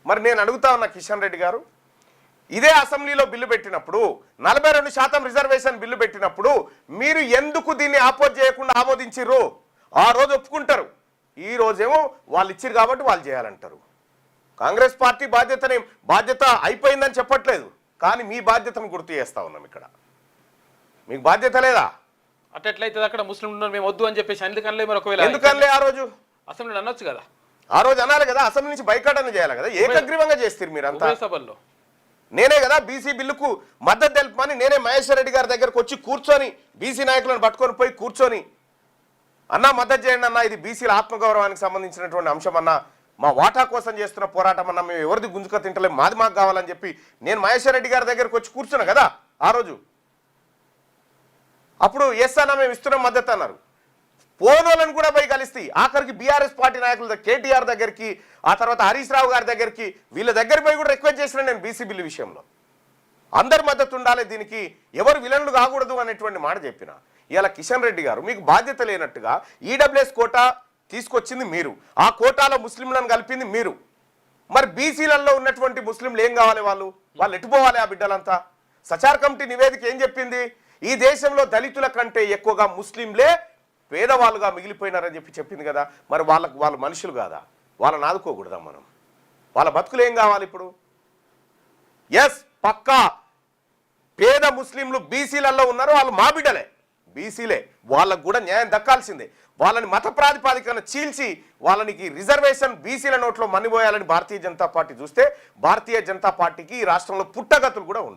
మరి నేను అడుగుతా ఉన్నా కిషన్ రెడ్డి గారు, ఇదే అసెంబ్లీలో బిల్లు పెట్టినప్పుడు 42% రిజర్వేషన్ బిల్లు పెట్టినప్పుడు మీరు ఎందుకు దీన్ని ఆపోజ్ చేయకుండా ఆమోదించిర్రు? ఆ రోజు ఒప్పుకుంటారు, ఈ రోజేమో వాళ్ళు ఇచ్చిరు కాబట్టి వాళ్ళు చేయాలంటారు. కాంగ్రెస్ పార్టీ బాధ్యత అయిపోయిందని చెప్పట్లేదు, కానీ మీ బాధ్యతను గుర్తు చేస్తా ఉన్నాం. ఇక్కడ మీకు బాధ్యత లేదా? అట్లయితే అక్కడ ముస్లింలు మేము వద్దు అని చెప్పేసి ఎందుకనలే? మరి ఒకవేళ ఎందుకనలే ఆ రోజు అసెంబ్లీలో అనొచ్చు కదా, ఆ రోజు అనాలి కదా, అసెంబ్లీ నుంచి బైకాట్ అని చేయాలి కదా. ఏకగ్రీవంగా చేస్తారు మీరంతా. సభల్లో నేనే కదా బీసీ బిల్లుకు మద్దతు తెలుపమని నేనే మహేశ్వర్ రెడ్డి గారి దగ్గరకు వచ్చి కూర్చొని బీసీ నాయకులను పట్టుకొని పోయి కూర్చొని అన్నా మద్దతు చేయండి అన్న, ఇది బీసీల ఆత్మగౌరవానికి సంబంధించినటువంటి అంశం అన్నా, మా వాటా కోసం చేస్తున్న పోరాటం అన్నా, మేము ఎవరిది గుంజుక తింటలే, మాది మాకు కావాలని చెప్పి నేను మహేశ్వర్ రెడ్డి గారి దగ్గరకు వచ్చి కూర్చున్నా కదా ఆ రోజు. అప్పుడు ఎస్ అన్న మేము ఇస్తున్నాం మద్దతు అన్నారు. పోనోళ్ళని కూడా పోయి కలిసి ఆఖరికి బీఆర్ఎస్ పార్టీ నాయకుల కేటీఆర్ దగ్గరికి, ఆ తర్వాత హరీష్ రావు గారి దగ్గరికి, వీళ్ళ దగ్గర పోయి కూడా రిక్వెస్ట్ చేసిన నేను బీసీ బిల్లు విషయంలో అందరి మద్దతు ఉండాలి, దీనికి ఎవరు విలన్లు కాకూడదు అనేటువంటి మాట చెప్పిన. ఇలా కిషన్ రెడ్డి గారు మీకు బాధ్యత లేనట్టుగా ఈడబ్ల్యూఎస్ కోటా తీసుకొచ్చింది మీరు, ఆ కోటాలో ముస్లింలను కలిపింది మీరు. మరి బీసీలలో ఉన్నటువంటి ముస్లింలు ఏం కావాలి? వాళ్ళు ఎటుపోవాలి ఆ బిడ్డలంతా? సచార్ కమిటీ నివేదిక ఏం చెప్పింది? ఈ దేశంలో దళితుల కంటే ఎక్కువగా ముస్లింలే పేదవాళ్ళుగా మిగిలిపోయినారని చెప్పింది కదా. మరి వాళ్ళు మనుషులు కాదా? వాళ్ళని ఆదుకోకూడదా మనం? వాళ్ళ బతుకులు ఏం కావాలి ఇప్పుడు? ఎస్, పక్కా పేద ముస్లింలు బీసీలలో ఉన్నారు, వాళ్ళు మా బిడ్డలే, బీసీలే, వాళ్ళకు కూడా న్యాయం దక్కాల్సిందే. వాళ్ళని మత ప్రాతిపాదికన చీల్చి వాళ్ళనికి రిజర్వేషన్ బీసీల నోట్లో మన్నిపోయాలని భారతీయ జనతా పార్టీ చూస్తే భారతీయ జనతా పార్టీకి ఈ రాష్ట్రంలో పుట్టగతులు కూడా ఉండవు.